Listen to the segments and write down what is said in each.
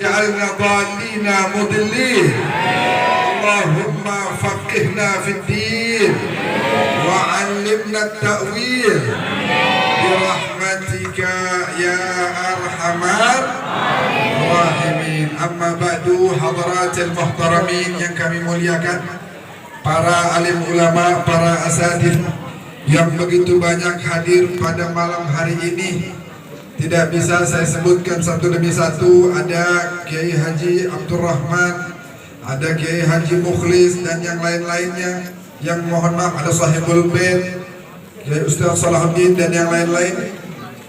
جعلنا ضالين مضلين اللهم فقهنا في الدين وعلمنا التأويل برحمتك يا أرحم الراحمين. Amma ba'du, hadaratil muhtaramin yang kami muliakan, para alim ulama, para asatidz yang begitu banyak hadir pada malam hari ini. Tidak bisa saya sebutkan satu demi satu. Ada Kiai Haji Abdurrahman, ada Kiai Haji Mukhlis dan yang lain-lainnya. Yang mohon maaf ada Sahibul Bait, Kiai Ustaz Salahuddin dan yang lain-lain.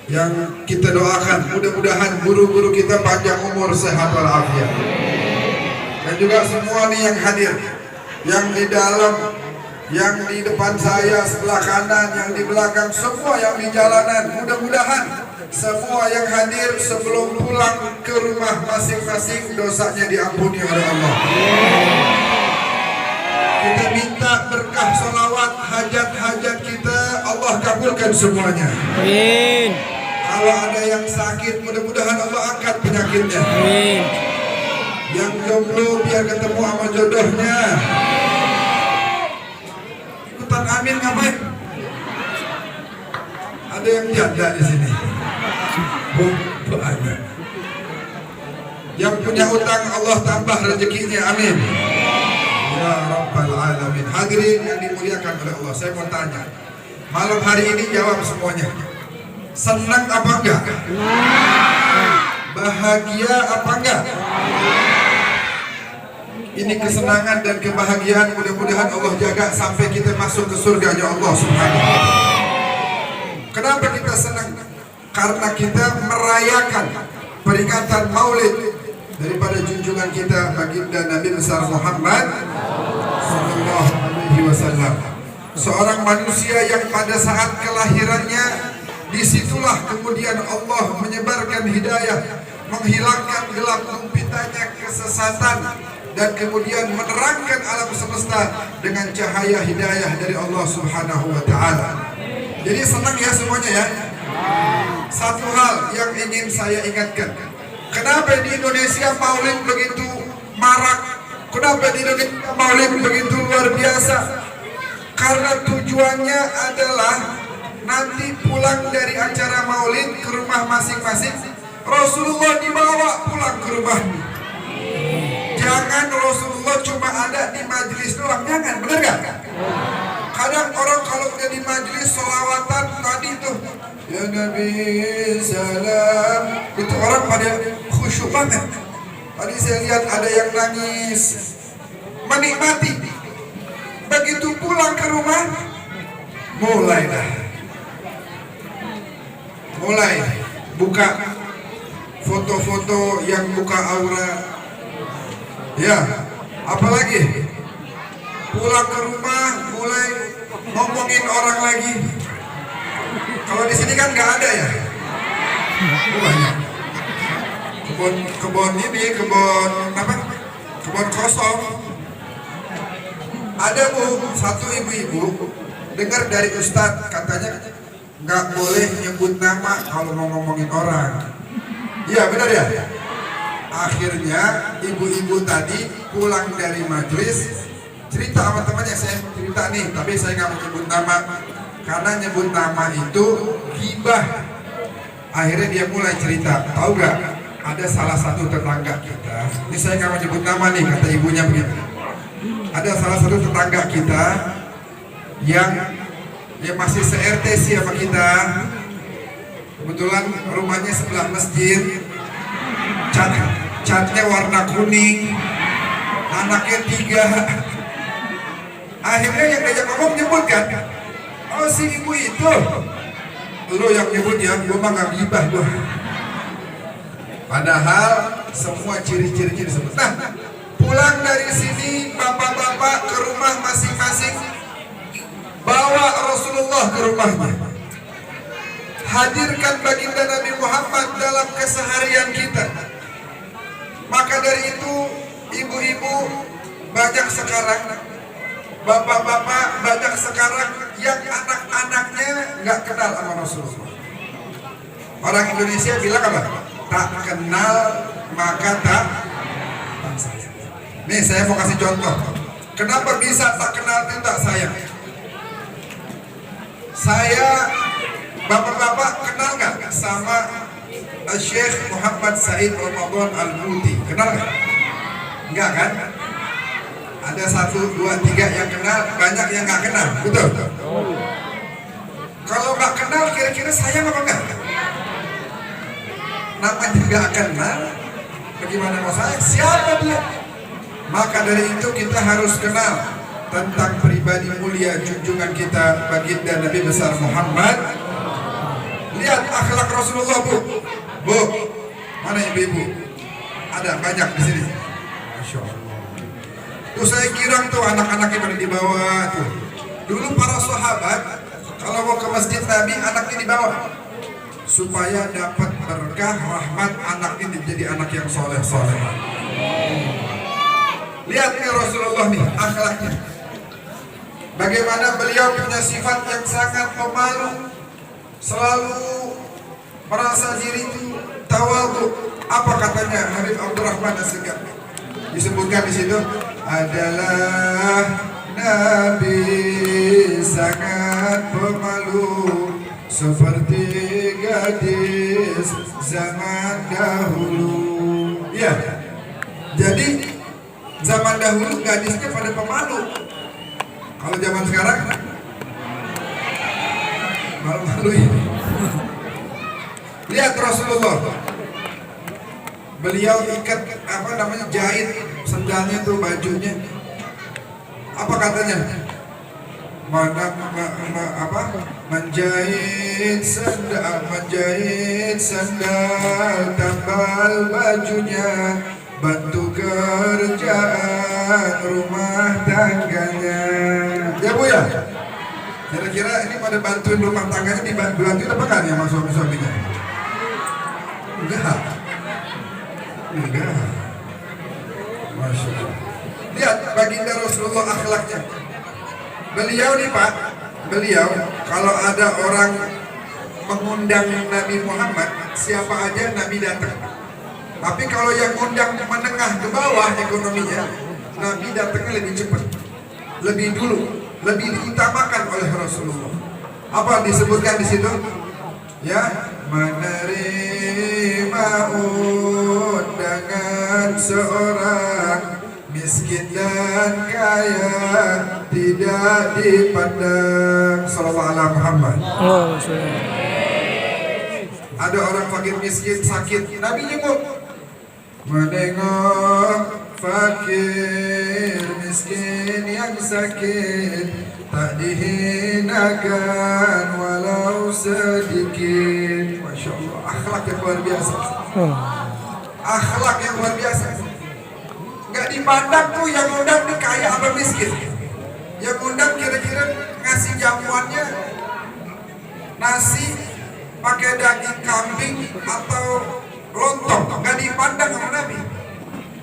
Yang kita doakan mudah-mudahan guru-guru kita panjang umur, sehat walafiat. Dan juga semua nih yang hadir, yang di dalam, yang di depan saya sebelah kanan, yang di belakang, semua yang di jalanan, mudah-mudahan semua yang hadir sebelum pulang ke rumah masing-masing dosanya diampuni oleh Allah. Kita minta berkah sholawat, hajat-hajat kita Allah kabulkan semuanya. Amin. Kalau ada yang sakit, mudah-mudahan Allah angkat penyakitnya. Amin. Yang jomblo biar ketemu sama jodohnya. Ikutan amin ngapain? Ada yang janda di sini. Ada. Yang punya utang Allah tambah rezekinya, amin. Ya Rabbal Alamin. Hadirin yang dimuliakan oleh Allah, saya mau tanya, malam hari ini jawab semuanya. Senang apa enggak? Bahagia apa enggak? Ini kesenangan dan kebahagiaan mudah-mudahan Allah jaga sampai kita masuk ke surganya Allah Subhanahu wa ta'ala. Kenapa kita senang? Karena kita merayakan peringatan Maulid daripada junjungan kita baginda Nabi besar Muhammad sallallahu alaihi wasallam. Seorang manusia yang pada saat kelahirannya disitulah kemudian Allah menyebarkan hidayah, menghilangkan gelap gempitanya kesesatan, dan kemudian menerangkan alam semesta dengan cahaya hidayah dari Allah Subhanahu wa ta'ala. Jadi senang ya semuanya ya. Satu hal yang ingin saya ingatkan, kenapa di Indonesia Maulid begitu marak? Kenapa di Indonesia Maulid begitu luar biasa? Karena tujuannya adalah nanti pulang dari acara Maulid ke rumah masing-masing, Rasulullah dibawa pulang ke rumahnya. Jangan Rasulullah cuma ada di majelis doang, jangan, benar gak? Kadang orang kalau udah di majelis sholawatan tadi tuh, ya Nabi salam, itu orang pada khusyuk banget. Tadi saya lihat ada yang nangis, menikmati. Begitu pulang ke rumah, mulai buka foto-foto yang buka aura. Ya, apalagi pulang ke rumah mulai ngomongin orang lagi. Kalau di sini kan nggak ada ya, banyak kebun ini, kebun kosong. Ada satu ibu-ibu dengar dari ustadz, katanya nggak boleh nyebut nama kalau mau ngomongin orang. Iya benar ya. Akhirnya ibu-ibu tadi pulang dari majelis cerita sama temannya, saya cerita nih, tapi saya nggak mau nyebut nama karena nyebut nama itu ghibah. Akhirnya dia mulai cerita, tahu nggak? Ada salah satu tetangga kita, ini saya nggak mau nyebut nama nih, kata ibunya begitu. Ada salah satu tetangga kita yang masih se-RT sih sama kita. Kebetulan rumahnya sebelah masjid, catnya warna kuning, anaknya 3. Akhirnya yang diajak ngomong nyebut kan, oh si ibu itu, lo yang nyebut ya, gue mah gak gibah gue. Padahal semua ciri-cirinya disebut. Nah, pulang dari sini bapak-bapak ke rumah masing-masing, bawa Rasulullah ke rumahnya, hadirkan baginda Nabi Muhammad dalam keseharian kita. Maka dari itu ibu-ibu banyak sekarang, bapak-bapak banyak sekarang yang anak-anaknya nggak kenal sama Rasulullah. Orang Indonesia bilang apa? Tak kenal maka tak sayang. Nih saya mau kasih contoh. Kenapa bisa tak kenal itu tak sayang? Saya, bapak-bapak kenal nggak sama Syekh Muhammad Said Ramadan Al-Muti? Kenal nggak? Enggak kan? Ada 1, 2, 3 yang kenal, banyak yang nggak kenal, betul? Kalau nggak kenal, kira-kira sayang apa enggak? Namanya nggak kenal, bagaimana mau sayang? Siapa dia? Maka dari itu kita harus kenal tentang pribadi mulia junjungan kita baginda Nabi besar Muhammad. Lihat akhlak Rasulullah, Bu. Bu, mana ibu-ibu? Ada banyak di sini. Masya Allah. Tuh saya kira tuh anak-anaknya pada di bawah tuh. Dulu para sahabat kalau mau ke masjid Nabi anaknya dibawa supaya dapat berkah rahmat, anak ini jadi anak yang soleh-soleh. Lihat nih Rasulullah nih akhlaknya. Bagaimana beliau punya sifat yang sangat pemalu, selalu merasa diri itu tawadhu. Apa katanya Habib Abdurrahman As-Segaf? Disebutkan di situ adalah Nabi sangat pemalu seperti gadis zaman dahulu. Ya, jadi zaman dahulu gadisnya pada pemalu. Kalau zaman sekarang malu-malu ini. Lihat Rasulullah, beliau ikat jahit sendalnya tuh, bajunya. Apa katanya? Menjahit sendal tambal bajunya, bantu kerjaan rumah tangganya. Ya Bu ya? Kira-kira ini pada bantuin rumah tangganya, dibantuin apa kan ya sama suami-suaminya? Enggak. Masya Allah. Lihat baginda Rasulullah akhlaknya. Beliau nih Pak, beliau kalau ada orang mengundang Nabi Muhammad, siapa aja Nabi datang. Tapi kalau yang undang menengah ke bawah ekonominya, Nabi datangnya lebih cepat, lebih dulu, lebih diutamakan oleh Rasulullah. Apa disebutkan di situ? Ya, menerima undangan seorang miskin dan kaya tidak dipandang. Sallallahu alaihi Muhammad. Ada orang fakir miskin sakit, Nabi jenguk. Menengok fakir miskin yang sakit, tak dihinakan walau sedikit. Masya Allah, akhlak yang luar biasa. Akhlak yang luar biasa. Gak dipandang tuh yang undang nih kaya apa miskin. Yang undang kira-kira ngasih jamuannya nasi pakai daging kambing atau lontong. Gak dipandang sama Nabi.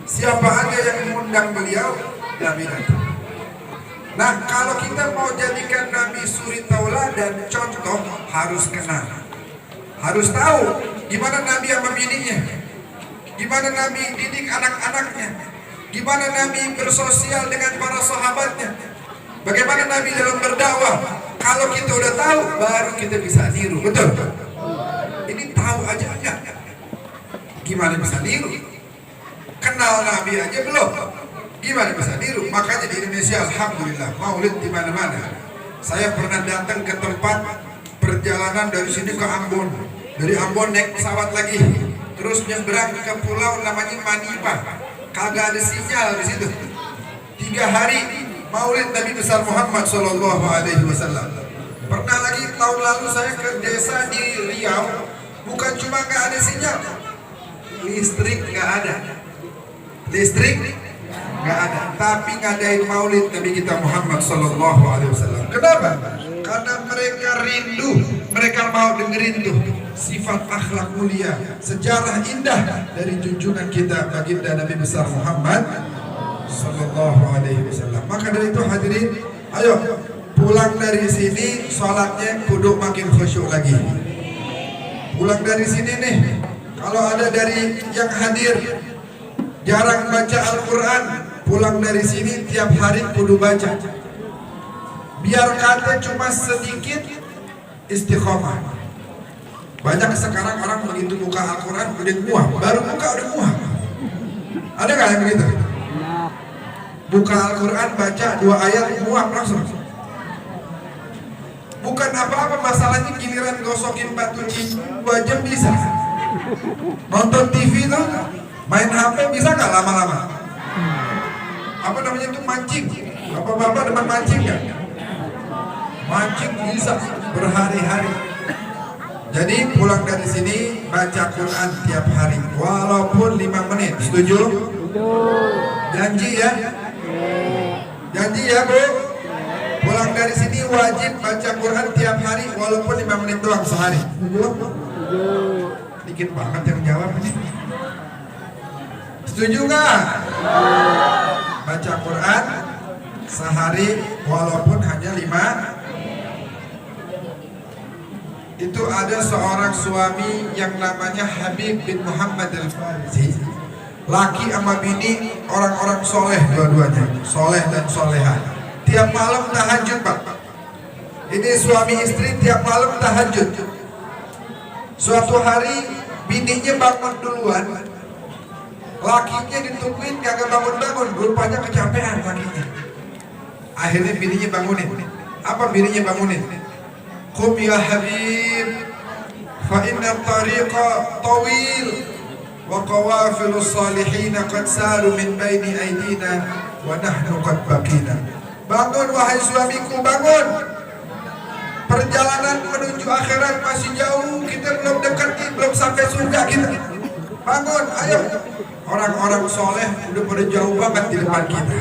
Siapa aja yang mengundang beliau, Nabi datang. Nah, kalau kita mau jadikan Nabi suri tauladan contoh, harus kenal, harus tahu gimana Nabi yang membimbingnya, gimana Nabi didik anak-anaknya, gimana Nabi bersosial dengan para sahabatnya, bagaimana Nabi dalam berdakwah. Kalau kita udah tahu, baru kita bisa niru, betul? Ini tahu aja enggak? Gimana bisa niru? Kenal Nabi aja belum? Gimana bisa niru? Makanya di Indonesia alhamdulillah maulid di mana-mana. Saya pernah datang ke tempat perjalanan dari sini ke Ambon. Dari Ambon naik pesawat lagi, terus nyebrang ke pulau namanya Manipa. Kagak ada sinyal di situ. 3 hari maulid Nabi besar Muhammad Sallallahu Alaihi Wasallam. Pernah lagi tahun lalu saya ke desa di Riau, bukan cuma nggak ada sinyal, listrik nggak ada. Listrik nggak ada, tapi ngadain maulid Nabi kita Muhammad Sallallahu Alaihi Wasallam. Kenapa? Karena mereka rindu, mereka mau dengerin tuh sifat akhlak mulia, sejarah indah dari junjungan kita baginda Nabi besar Muhammad Sallallahu Alaihi Wasallam. Maka dari itu hadirin, ayo pulang dari sini sholatnya kudu makin khusyuk lagi. Pulang dari sini nih, kalau ada dari yang hadir jarang baca Al-Quran, pulang dari sini tiap hari kudu baca. Biar kata cuma sedikit istiqomah. Banyak sekarang orang begitu buka Al-Quran udah muah, baru buka udah muah. Ada nggak yang begitu? Buka Al-Quran baca 2 ayat muah langsung. Bukan apa-apa masalahnya, giliran gosokin batu cincin 2 jam bisa. Nonton TV tuh, main HP bisa nggak lama-lama? Apa namanya itu mancing? Bapak-bapak depan mancing nggak? Mancing bisa berhari-hari. Jadi pulang dari sini baca Quran tiap hari, walaupun 5 menit. Setuju? Janji ya? Janji ya Bu? Pulang dari sini wajib baca Quran tiap hari, walaupun 5 menit doang sehari. Setuju? Dikit banget yang jawab ini. Setuju nggak? Baca Quran sehari walaupun hanya 5. Itu ada seorang suami yang namanya Habib bin Muhammad al-Farisi. Laki sama bini orang-orang soleh dua-duanya, soleh dan soleha. Tiap malam tahajud Pak. Ini suami istri tiap malam tahajud. Suatu hari bininya bangun duluan, lakinya ditungguin kagak bangun-bangun, rupanya kecapean lakinya. Akhirnya bininya bangunin. Apa bininya bangunin? Qum ya Habib, fa inna tariqa tawil wa qawafilus salihin qad saru min baini aydina wa nahnu qad baqina. Bangun wahai suamiku, bangun. Perjalanan menuju akhirat masih jauh, kita belum dekat nih, belum sampai surga kita. Bangun, ayo. Orang-orang soleh udah pada jauh banget di depan kita.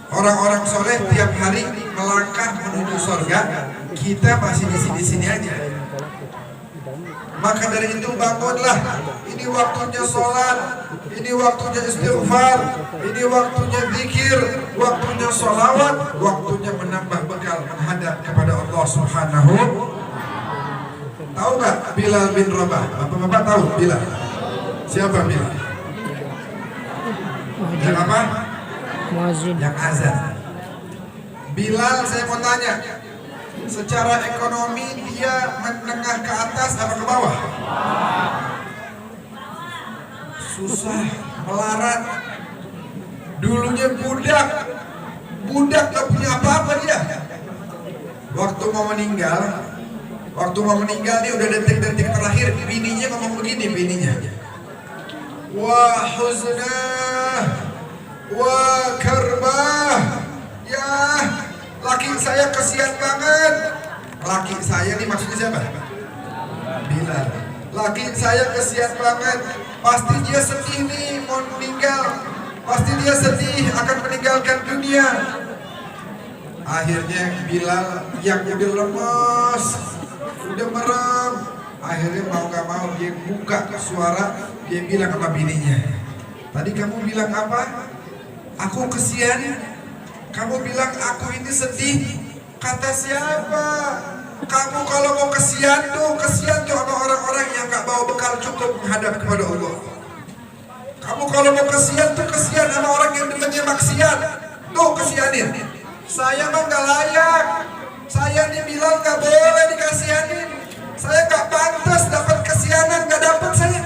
Orang-orang soleh tiap hari melangkah menuju surga, kita masih di sini-sini aja. Maka dari itu bangunlah. Ini waktunya sholat, ini waktunya istighfar, ini waktunya zikir, waktunya sholawat, waktunya menambah bekal menghadap kepada Allah Subhanahu. Tahu nggak Bilal bin Rabah? Bapak-bapak tahu Bilal? Siapa Bilal? Yang apa? Yang azan. Bilal, saya mau tanya, secara ekonomi dia menengah ke atas apa ke bawah? Susah, melarat. Dulunya budak gak punya apa-apa dia. Waktu mau meninggal dia udah detik-detik terakhir, bininya ngomong begini, bininya. Wah huznah, wah karbah, ya laki saya kesian banget. Laki saya ini maksudnya siapa? Bilal. Laki saya kesian banget. Pasti dia sedih nih mau meninggal. Pasti dia sedih akan meninggalkan dunia. Akhirnya Bilal yang udah lemes, udah merem, akhirnya mau gak mau dia buka suara, dia bilang sama bininya, tadi kamu bilang apa? Aku kesian. Kamu bilang aku ini sedih. Kata siapa? Kamu kalau mau kesian tuh sama orang-orang yang gak bawa bekal cukup menghadap kepada Allah. Kamu kalau mau kesian tuh kesian sama orang yang demennya maksiat. Tuh kesianin. Saya mah gak layak. Saya nih Bilal gak boleh dikasihanin. Saya gak pantas dapat kesianan, gak dapat saya.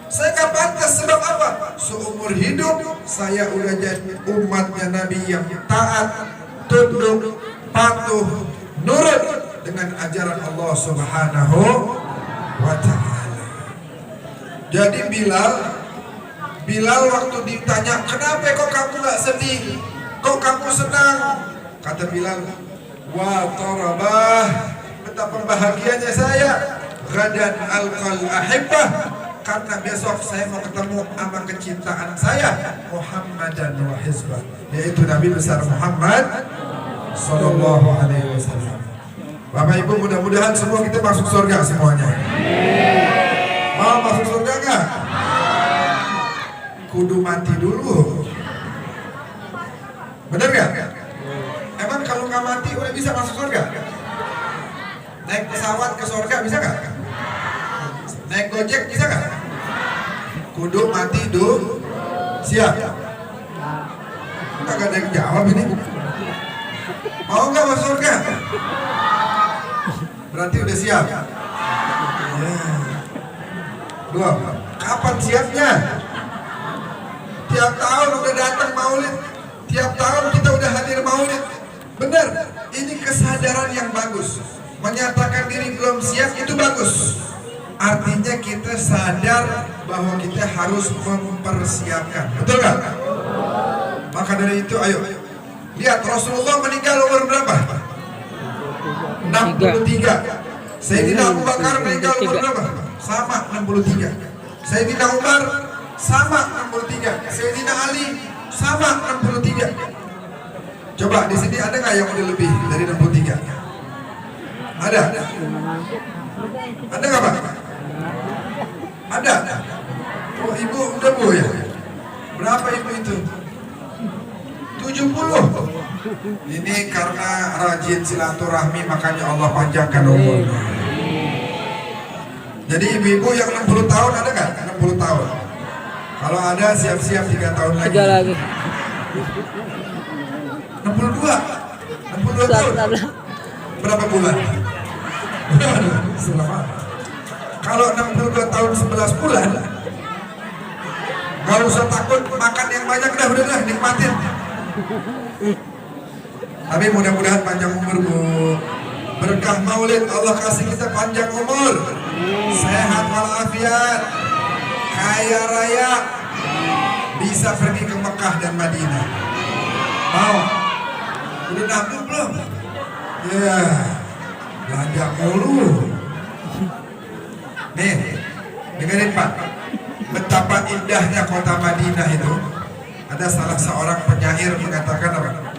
Saya gak pantas, sebab apa? Seumur hidup saya udah jadi umatnya Nabi yang taat, tunduk, patuh, nurut dengan ajaran Allah Subhanahu wa ta'ala. Jadi Bilal waktu ditanya, kenapa kok kamu gak sedih? Kok kamu senang? Kata Bilal, wa tarabah, betapa bahagianya saya. Gadan alqal ahibbah, karena besok saya mau ketemu sama kecintaan saya, Muhammadan wa hizbah, yaitu Nabi besar Muhammad Sallallahu alaihi wasallam. Bapak Ibu, mudah-mudahan semua kita masuk surga semuanya. Mau masuk surga enggak? Kudu mati dulu. Bener gak? Emang kalau nggak mati udah bisa masuk surga? Naik pesawat ke surga bisa gak? Naik gojek bisa gak? Kudu mati siap. Enggak ada yang jawab ini. Mau nggak masuk surga? Berarti udah siap. Ya. Dua. Kapan siapnya? Tiap tahun udah datang maulid. Tiap tahun kita udah hadir maulid. Benar. Ini kesadaran yang bagus. Menyatakan diri belum siap itu bagus. Artinya kita sadar bahwa kita harus mempersiapkan. Betul nggak? Maka dari itu ayo lihat Rasulullah meninggal umur berapa? 63. Sayyidina Abu Bakar meninggal umur berapa? Sama 63. Sayyidina Umar sama 63. Sayyidina Ali sama 63. Coba di sini ada nggak yang udah lebih dari 63? Ada? Ada nggak Pak? Ada? Oh ibu udah bu ya? Berapa ibu itu? 70. Ini karena rajin silaturahmi makanya Allah panjangkan umurnya. Jadi ibu-ibu yang 60 tahun ada nggak? 60 tahun. Kalau ada siap-siap 3 tahun lagi. 3 lagi. 62 tahun. Berapa bulan? Selama. Kalau 62 tahun 11 bulan, gak usah takut makan yang banyak, udah nikmatin. Tapi mudah-mudahan panjang umur bu. Berkah maulid Allah kasih kita panjang umur, sehat walafiat, kaya raya, bisa pergi ke Mekah dan Madinah. Mau? Udah nabung belum? Ya, belanja mulu. Nih, dengerin Pak, betapa indahnya kota Madinah itu. Ada salah seorang penyair mengatakan apa?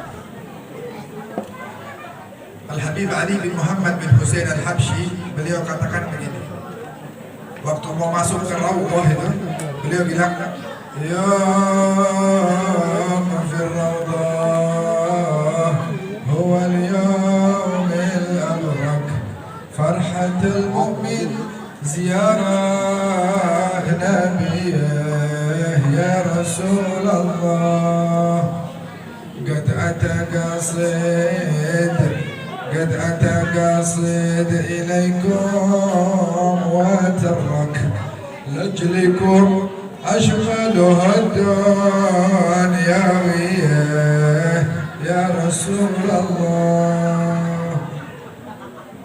Al-Habib Ali bin Muhammad bin Hussein Al-Habsyi, beliau katakan begini. Waktu mau masuk ke Raudhah itu, beliau bilang, ya fir Raudhah huwa al-yawm al-abrak farhatul mu'min زيارة نبيه يا رسول الله قد أتى قاصد إليكم وترك لأجلكم أشغلها الدنيا وياه يا رسول الله.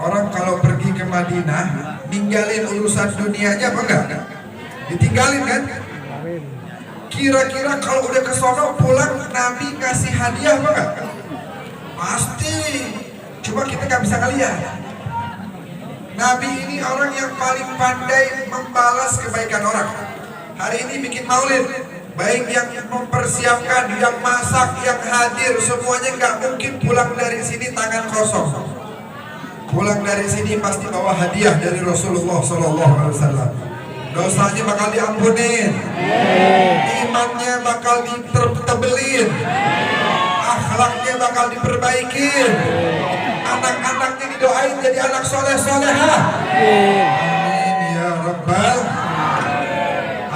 Orang kalau pergi ke Madinah ninggalin urusan dunianya apa enggak? Ditinggalin kan? Kira-kira kalau udah ke sono pulang Nabi kasih hadiah apa enggak? Pasti. Cuma kita nggak bisa ngeliat. Nabi ini orang yang paling pandai membalas kebaikan orang. Hari ini bikin maulid, baik yang mempersiapkan, yang masak, yang hadir, semuanya nggak mungkin pulang dari sini tangan kosong. Pulang dari sini pasti bawa hadiah dari Rasulullah SAW. Dosanya bakal diampunin, imannya bakal ditebelin, akhlaknya bakal diperbaikin, anak-anaknya didoain jadi anak soleh-soleha. Amin ya Rabbal.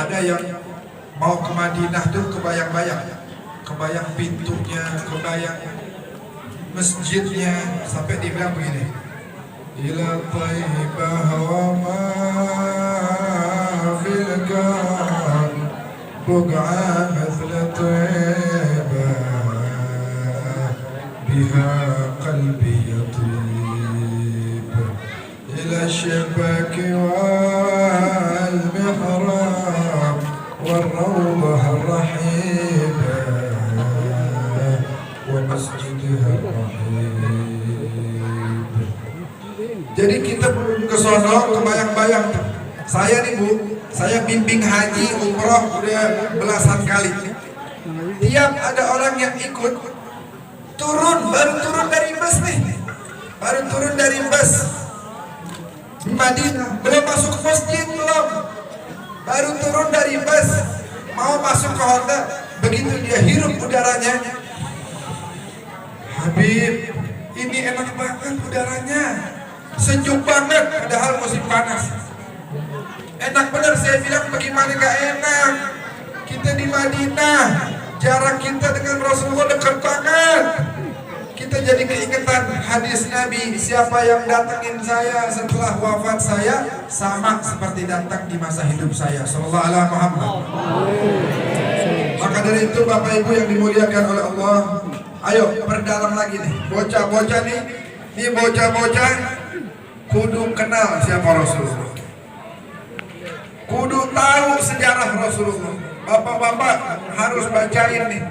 Ada yang mau ke Madinah tuh kebayang-bayang, kebayang pintunya, kebayang masjidnya, sampai dibilang begini. إلى طيبة وما في الكون بقعة مثل طيبة بها قلبي يطيب إلى الشباك والمحراب والروضة الرحيبة ومسجدها الرحيب. Jadi kita ke sono kebayang-bayang. Saya nih Bu, saya bimbing haji umroh udah belasan kali. Tiap ada orang yang ikut baru turun dari bus nih, baru turun dari bus di Madinah, belum masuk ke masjid belum, baru turun dari bus mau masuk ke hotel, begitu dia hirup udaranya, Habib, ini enak banget udaranya. Sejuk banget, padahal musim panas. Enak bener, saya bilang bagaimana gak enak. Kita di Madinah, jarak kita dengan Rasulullah dekat banget. Kita jadi keingetan hadis Nabi, siapa yang datengin saya setelah wafat saya sama seperti datang di masa hidup saya. Sallallahu alaihi Muhammad. Maka dari itu Bapak Ibu yang dimuliakan oleh Allah, ayo perdalam lagi nih, bocah-bocah nih, bocah-bocah kudu kenal siapa Rasulullah, kudu tahu sejarah Rasulullah. Bapak-bapak harus bacain nih,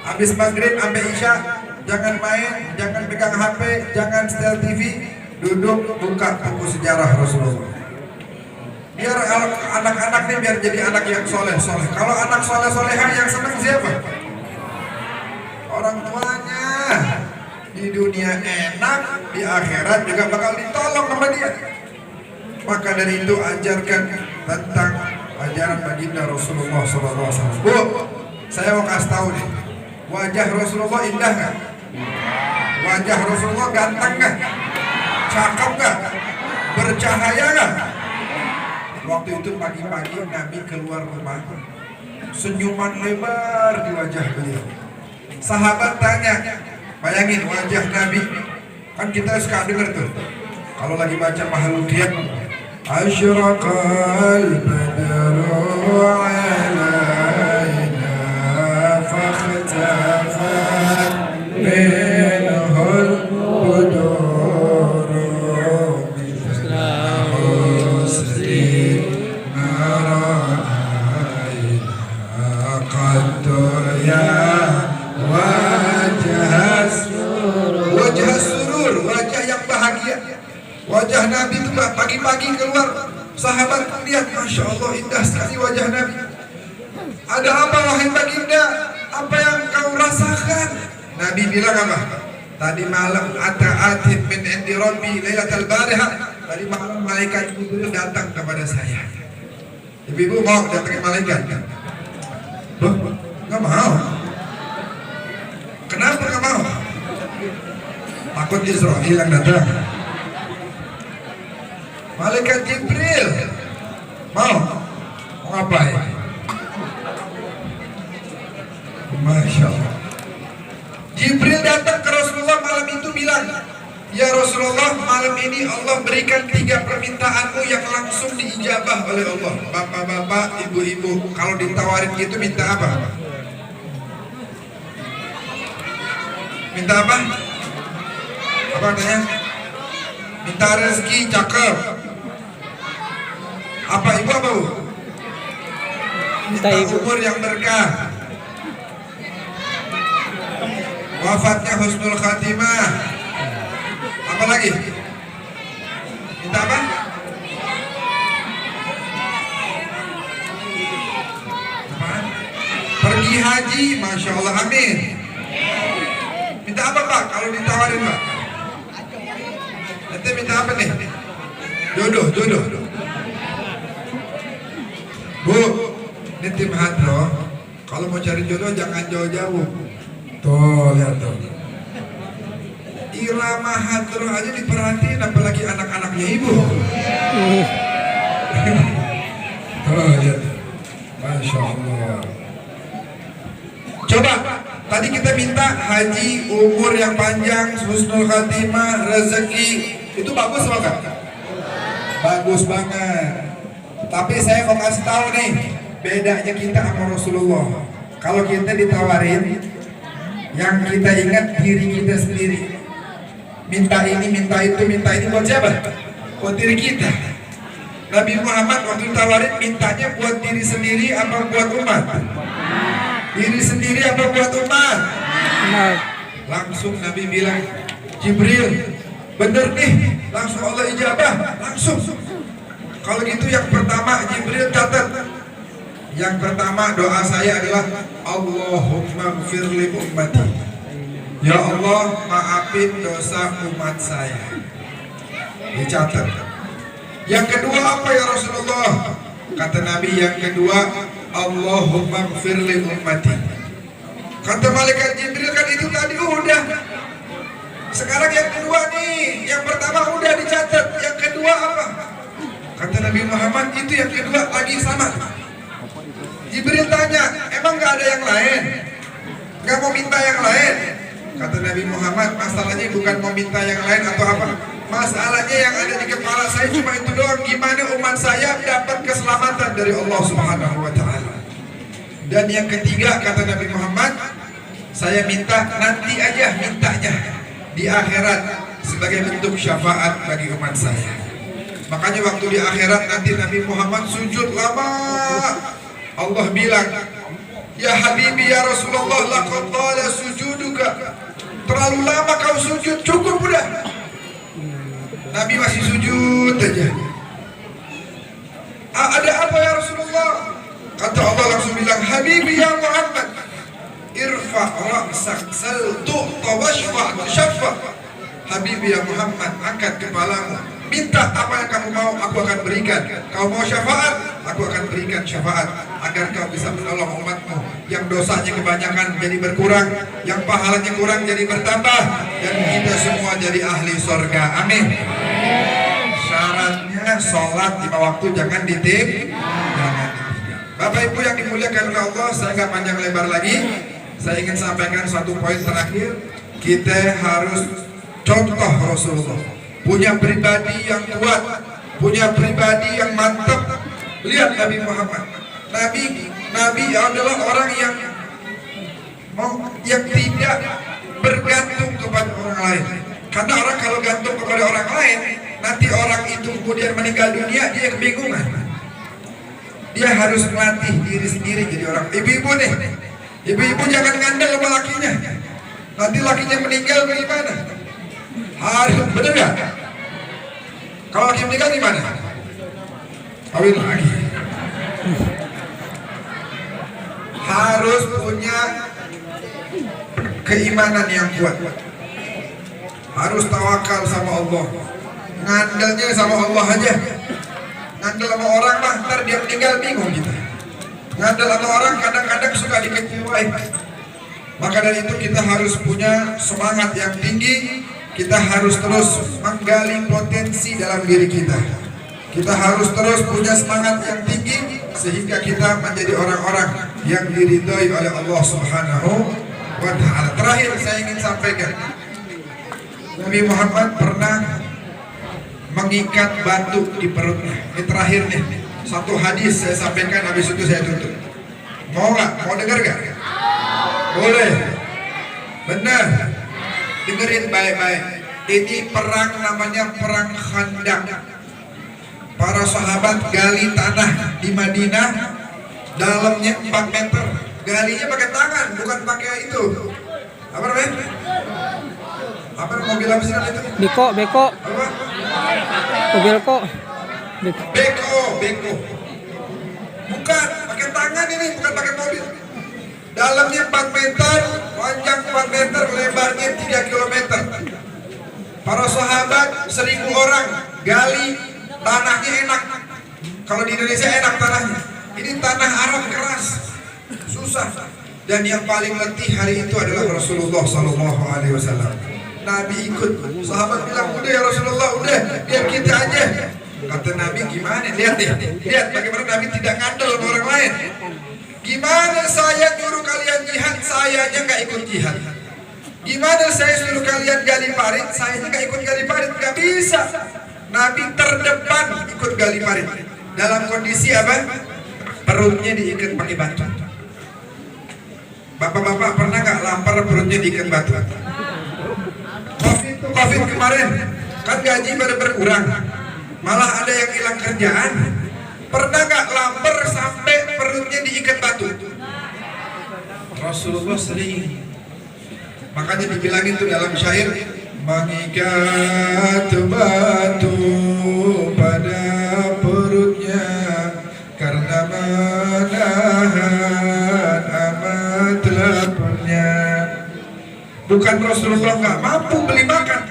habis maghrib sampai isya, jangan main, jangan pegang HP, jangan setel TV, duduk buka buku sejarah Rasulullah. Biar anak-anak nih biar jadi anak yang soleh-soleh. Kalau anak soleh-soleha yang senang siapa? Orang tuanya. Di dunia enak, di akhirat juga bakal ditolong sama dia. Maka dari itu ajarkan tentang ajaran baginda Rasulullah SAW. Bu, saya mau kasih tahu nih, wajah Rasulullah indah nggak? Wajah Rasulullah ganteng nggak? Cakep nggak? Bercahaya nggak? Waktu itu pagi-pagi Nabi keluar rumah, senyuman lebar di wajah beliau. Sahabat tanya, bayangin wajah Nabi, kan kita suka dengar tuh, kalau lagi baca Mahlukiyat, Asyraqal badru alaina fakhtafat minhul buduru mithla husni mara'aina qaddu ya wajah surur, wajah yang bahagia. Wajah Nabi itu pagi-pagi keluar, sahabat melihat, Masya Allah indah sekali wajah Nabi. Ada apa wahai baginda? Apa yang kau rasakan? Nabi bilang apa? Tadi malam ata'atid min indi rabbi lailatal bariha. Tadi malam malaikat Jibril datang kepada saya. Ibu-ibu mau datangin malaikat? Loh, nggak mau. Kenapa nggak mau? Takut Israel yang datang. Malaikat Jibril mau ngapain? Masya Allah. Jibril datang ke Rasulullah malam itu bilang, ya Rasulullah, malam ini Allah berikan 3 permintaanmu yang langsung diijabah oleh Allah. Bapak-bapak, ibu-ibu, kalau ditawarin gitu minta apa? Minta apa? Apa katanya? Minta rezeki, cakep. Apa ibu apa bu? Minta umur yang berkah. Wafatnya husnul khatimah. Apa lagi? Minta apa? Pergi haji, Masya Allah, amin. Minta apa Pak? Kalau ditawarin Pak? Nanti minta apa nih? Jodoh. Bu, ini tim hadroh. Kalau mau cari jodoh jangan jauh-jauh. Tuh, lihat tuh. Irama hadroh aja diperhatiin, apalagi anak-anaknya ibu. Tuh, lihat. Masya Allah. Coba, tadi kita minta haji, umur yang panjang, husnul khatimah, rezeki. Itu bagus apa enggak? Bagus banget. Tapi saya mau kasih tahu nih, bedanya kita sama Rasulullah. Kalau kita ditawarin, yang kita ingat diri kita sendiri. Minta ini, minta itu, minta ini buat siapa? Buat diri kita. Nabi Muhammad waktu ditawarin mintanya buat diri sendiri apa buat umat? Diri sendiri apa buat umat? Langsung Nabi bilang, Jibril, bener nih, langsung Allah ijabah, langsung. Kalau gitu yang pertama Jibril catat. Yang pertama doa saya adalah Allahumma gfir li ummati. Ya Allah, maafin dosa umat saya. Dicatat. Yang kedua apa ya Rasulullah? Kata Nabi yang kedua, Allahumma gfir li ummati. Kata malaikat Jibril kan itu tadi udah. Sekarang yang kedua nih, yang pertama udah dicatat, yang kedua apa? Kata Nabi Muhammad, itu yang kedua lagi sama. Jibril tanya, emang gak ada yang lain? Gak mau minta yang lain? Kata Nabi Muhammad, masalahnya bukan mau minta yang lain atau apa. Masalahnya yang ada di kepala saya cuma itu doang. Gimana umat saya dapat keselamatan dari Allah Subhanahu wa Ta'ala. Dan yang ketiga, kata Nabi Muhammad, saya minta nanti aja mintanya di akhirat sebagai bentuk syafaat bagi umat saya. Makanya waktu di akhirat nanti Nabi Muhammad sujud lama. Allah bilang, ya Habibi ya Rasulullah, laqad tala sujuduka. Terlalu lama kau sujud, cukup udah. Nabi masih sujud aja. Ada apa ya Rasulullah? Kata Allah langsung bilang, Habibi ya Muhammad, irfa ra'sak sal tu'ta washfa' tushaffa. Habibi ya Muhammad, angkat kepalamu, minta apa yang kamu mau, aku akan berikan. Kau mau syafaat, aku akan berikan syafaat, agar kau bisa menolong umatmu yang dosanya kebanyakan jadi berkurang, yang pahalanya kurang jadi bertambah, dan kita semua jadi ahli surga. Amin. Syaratnya sholat 5 waktu jangan jangan. Bapak Ibu yang dimuliakan oleh Allah, saya nggak panjang lebar lagi. Saya ingin sampaikan satu poin terakhir. Kita harus contoh Rasulullah, punya pribadi yang kuat, punya pribadi yang mantap. Lihat Nabi Muhammad. Nabi adalah orang yang tidak bergantung kepada orang lain. Karena orang kalau gantung kepada orang lain, nanti orang itu kemudian meninggal dunia, dia kebingungan. Dia harus melatih diri sendiri jadi orang. Ibu-ibu nih, ibu-ibu jangan ngandel sama lakinya. Nanti lakinya meninggal bagaimana? Harus, bener gak? Kalau laki meninggal gimana? Kawin lagi. Harus punya keimanan yang kuat. Harus tawakal sama Allah. Ngandelnya sama Allah aja. Ngandel sama orang mah ntar dia meninggal bingung kita. Ngandel sama orang kadang-kadang suka dikecewain. Maka dari itu kita harus punya semangat yang tinggi. Kita harus terus menggali potensi dalam diri kita. Kita harus terus punya semangat yang tinggi sehingga kita menjadi orang-orang yang diridhai oleh Allah Subhanahu wa Ta'ala. Terakhir saya ingin sampaikan, Nabi Muhammad pernah mengikat batu di perutnya. Ini terakhir nih, satu hadis saya sampaikan, habis itu saya tutup. Mau nggak? Mau dengar nggak? Boleh. Benar. Dengerin baik-baik. Ini perang namanya perang Khandaq. Para sahabat gali tanah di Madinah, dalamnya 4 meter. Galinya pakai tangan, bukan pakai itu. Apa namanya? Apa mobil apa sih itu? Beko. Apa? Mobil kok. Beko. Bukan, pakai tangan ini, bukan pakai mobil. Dalamnya 4 meter, panjang 4 meter, lebarnya 3 kilometer. Para sahabat 1000 orang gali, tanahnya enak. Kalau di Indonesia enak tanahnya. Ini tanah Arab keras, susah. Dan yang paling letih hari itu adalah Rasulullah SAW. Nabi ikut. Sahabat bilang, udah ya Rasulullah, udah biar kita aja. Kata Nabi, gimana? Lihat bagaimana Nabi tidak ngandel sama orang lain. Gimana saya nyuruh kalian jihad, saya aja nggak ikut jihad. Gimana saya suruh kalian gali parit, saya aja nggak ikut gali parit, nggak bisa. Nabi terdepan ikut gali parit. Dalam kondisi apa? Perutnya diikat pakai batu. Bapak-bapak pernah nggak lapar perutnya diikat batu? Covid kemarin kan gaji pada berkurang, malah ada yang hilang kerjaan. Pernah nggak lapar sampai perutnya diikat batu? Rasulullah sering. Makanya dibilangin tuh dalam syair, mengikat batu pada perutnya karena menahan amat laparnya. Bukan Rasulullah nggak mampu beli makan,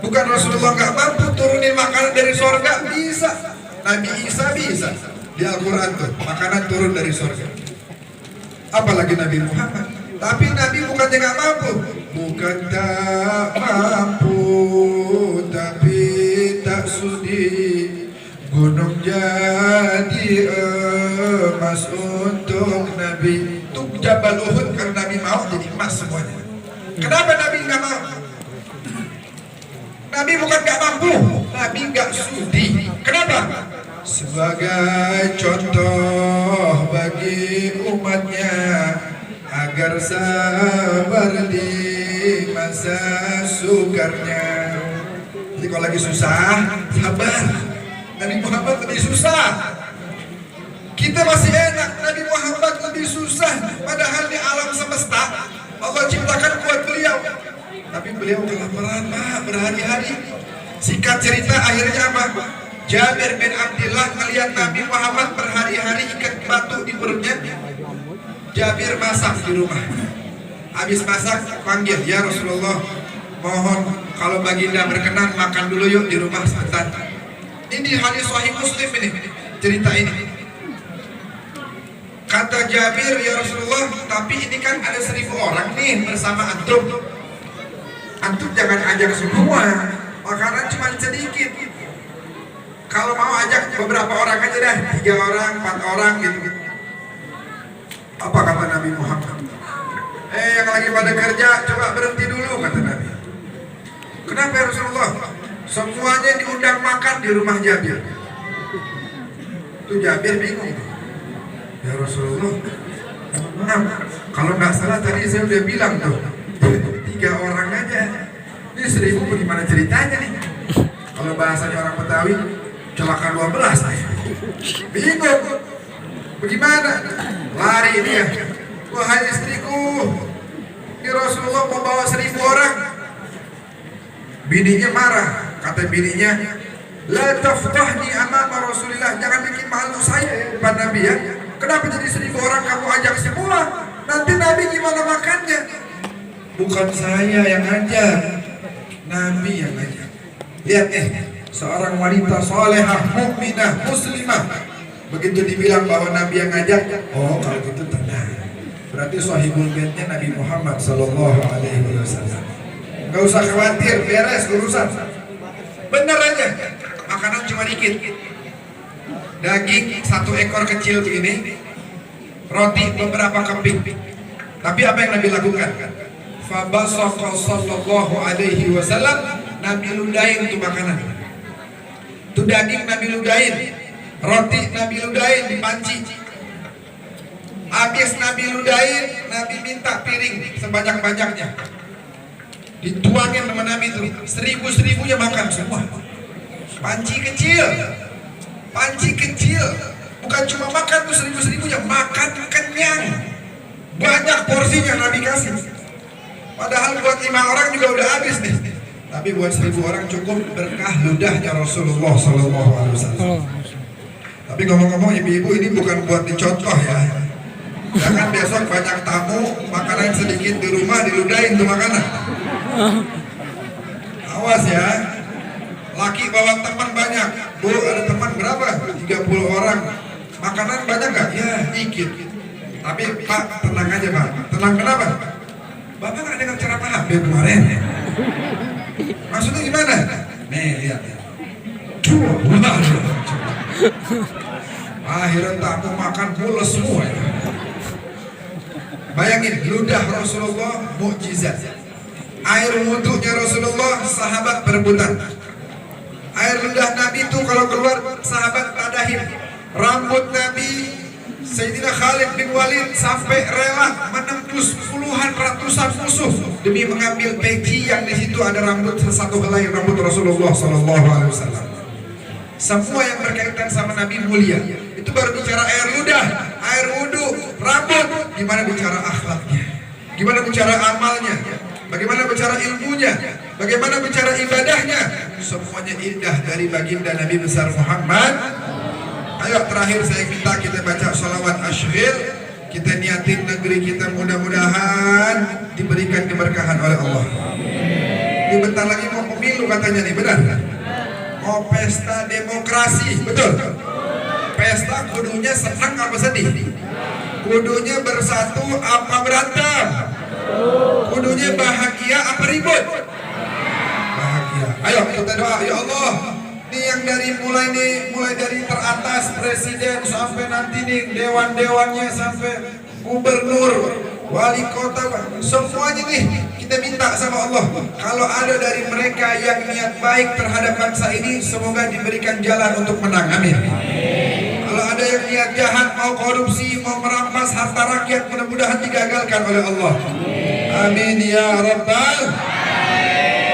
bukan Rasulullah nggak mampu turunin makanan dari surga, bisa. Nabi Isa bisa. Di Al-Quran tuh makanan turun dari surga. Apalagi Nabi Muhammad. Tapi Nabi bukannya nggak mampu, bukan tak mampu, tapi tak sudi gunung jadi emas untuk Nabi. Itu Jabal Uhud kalau Nabi mau jadi emas semuanya. Kenapa Nabi nggak mau? Nabi bukan nggak mampu, Nabi nggak sudi. Kenapa? Sebagai contoh bagi umatnya agar sabar di masa sukarnya. Jadi kalau lagi susah, sabar. Nabi Muhammad lebih susah. Kita masih enak, Nabi Muhammad lebih susah. Padahal di alam semesta Allah ciptakan buat beliau. Tapi beliau kelaparan, Pak, berhari-hari. Singkat cerita akhirnya apa? Jabir bin Abdullah melihat Nabi Muhammad berhari-hari ikat batu di perutnya. Jabir masak di rumah. Habis masak panggil, ya Rasulullah, mohon kalau baginda berkenan makan dulu yuk di rumah sebentar. Ini hadis Sahih Muslim ini, cerita ini. Kata Jabir, ya Rasulullah, tapi ini kan ada 1000 orang nih bersama antum. Antum jangan ajak semua, makanan cuma sedikit. Kalau mau ajak beberapa orang aja dah, 3 orang, 4 orang gitu. Apa kata Nabi Muhammad? Yang lagi pada kerja, coba berhenti dulu, kata Nabi. Kenapa ya Rasulullah? Semuanya diundang makan di rumah Jabir. Itu Jabir bingung. Ya Rasulullah, kalau nggak salah tadi saya udah bilang tuh 3 orang aja. Ini 1000 bagaimana ceritanya nih? Kalau bahasanya orang Betawi, celaka 12 nih. Bingung. Bagaimana? Lari dia. Wahai istriku, ini Rasulullah mau bawa 1000 orang. Bininya marah. Kata bininya, la taftahni amama Rasulillah, jangan bikin malu saya ya depan Nabi ya. Kenapa jadi 1000 orang kamu ajak semua? Nanti Nabi gimana makannya? Bukan saya yang ajak, Nabi yang ajak. Lihat seorang wanita solehah, mukminah, muslimah. Begitu dibilang bahwa Nabi yang ngajak, oh kalau gitu tenang. Berarti sahibul baitnya Nabi Muhammad sallallahu alaihi wasallam. Gak usah khawatir, beres urusan. Bener aja, makanan cuma dikit. Daging 1 ekor kecil begini, roti beberapa keping. Tapi apa yang Nabi lakukan? Fabasaqa sallallahu alaihi wasallam, Nabi ludahin tuh makanan. Tuh daging Nabi ludahin, roti Nabi ludahin di panci. Habis Nabi ludahin, Nabi minta piring sebanyak-banyaknya. Dituangin sama Nabi itu, 1000-1000-nya makan semua. Panci kecil, bukan cuma makan tuh 1000-1000-nya, makan kenyang. Banyak porsinya Nabi kasih. Padahal buat 5 orang juga udah habis nih. Tapi buat 1000 orang cukup berkah ludahnya Rasulullah Sallallahu Alaihi Wasallam. Tapi ngomong-ngomong ibu-ibu, ini bukan buat dicontoh ya. Jangan besok banyak tamu, makanan sedikit di rumah diludahin tuh makanan. Awas ya. Laki bawa teman banyak. Bu, ada teman berapa? 30 orang. Makanan banyak gak? Ya, dikit. Tapi Pak, tenang aja Pak. Tenang kenapa? Bapak gak dengar ceramah Habib kemarin? Maksudnya gimana? Nih, lihat. Akhirnya tamu makan pules semua. Bayangin, ludah Rasulullah mukjizat. Air wudhunya Rasulullah, sahabat berebutan. Air ludah Nabi itu kalau keluar, sahabat tadahin. Rambut Nabi Sayyidina Khalid bin Walid sampai rela menembus puluhan ratusan musuh demi mengambil peci yang di situ ada rambut satu helai rambut Rasulullah Sallallahu Alaihi Wasallam. Semua yang berkaitan sama Nabi mulia. Itu baru bicara air ludah, air wudhu, rambut. Gimana bicara akhlaknya? Gimana bicara amalnya? Bagaimana bicara ilmunya? Bagaimana bicara ibadahnya? Semuanya indah dari baginda Nabi besar Muhammad. Ayo terakhir saya minta kita baca salawat asyhir. Kita niatin negeri kita mudah-mudahan diberikan keberkahan oleh Allah. Ini bentar lagi mau pemilu katanya nih, benar? Mau pesta demokrasi, betul? Pesta kudunya senang apa sedih? Kudunya bersatu apa berantem? Kudunya bahagia apa ribut? Bahagia. Ayo kita doa, ya Allah, Ini yang mulai dari teratas presiden sampai nanti nih dewan-dewannya sampai gubernur, wali kota, semuanya nih kita minta sama Allah. Kalau ada dari mereka yang niat baik terhadap bangsa ini, semoga diberikan jalan untuk menang. Amin. Kalau ada yang niat jahat, mau korupsi, mau merampas harta rakyat, mudah-mudahan digagalkan oleh Allah. Amin ya Rabbal.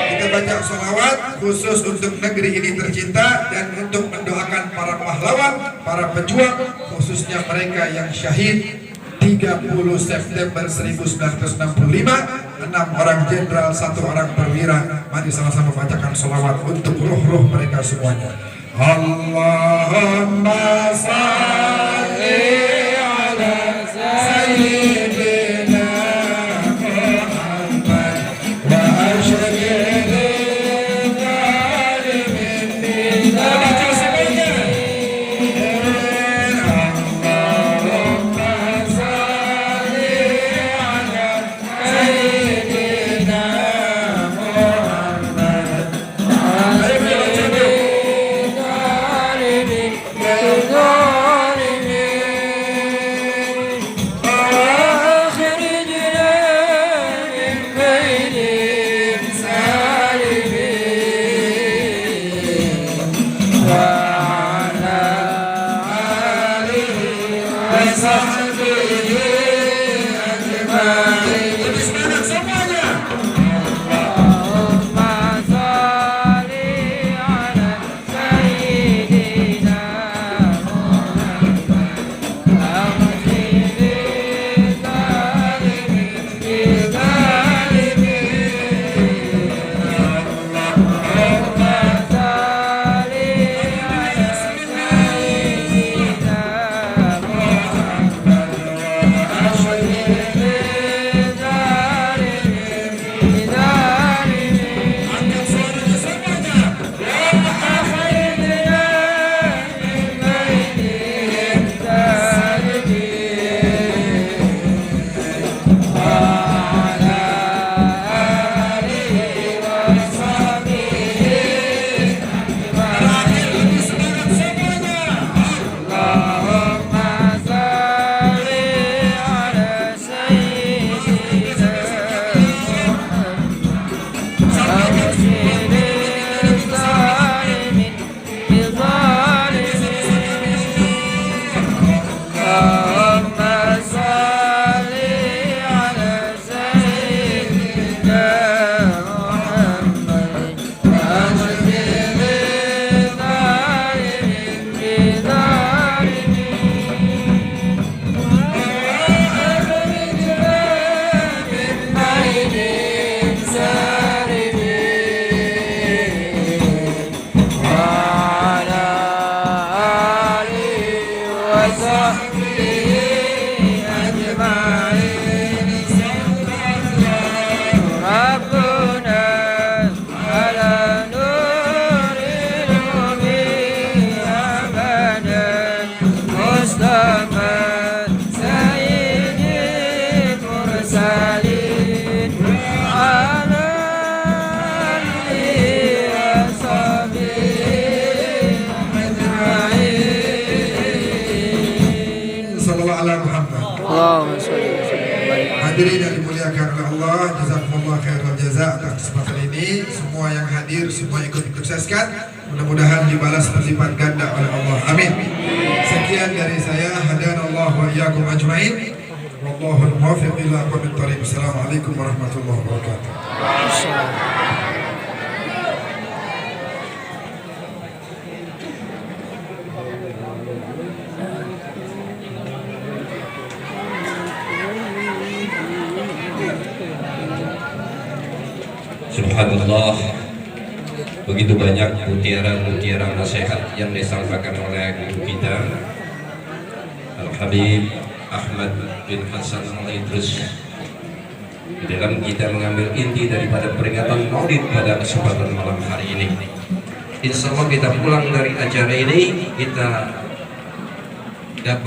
Kita baca sholawat khusus untuk negeri ini tercinta dan untuk mendoakan para pahlawan, para pejuang, khususnya mereka yang syahid 30 September 1965, 6 orang jenderal, 1 orang perwira. Mari sama-sama bacakan sholawat untuk ruh-ruh mereka semuanya. Allahumma salli ala sayyidina Muhammad wa asyhadu Hadirin yang dimuliakan oleh Allah, jazakumullah khairal jaza atas kesempatan ini. Semua yang hadir, semua ikut sukseskan. Mudah-mudahan dibalas berlipat ganda oleh Allah. Amin. Sekian dari saya. Hadanallahu wa iyyakum ajmain. Wallahul muwaffiq ila aqwamit thoriq. Assalamualaikum warahmatullahi wabarakatuh. Subhanallah, begitu banyak mutiara-mutiara nasihat yang disampaikan oleh guru kita Al-Habib Ahmad bin Hasan Al-Idrus. Di dalam kita mengambil inti daripada peringatan Maulid pada kesempatan malam hari ini. Insya Allah kita pulang dari acara ini, kita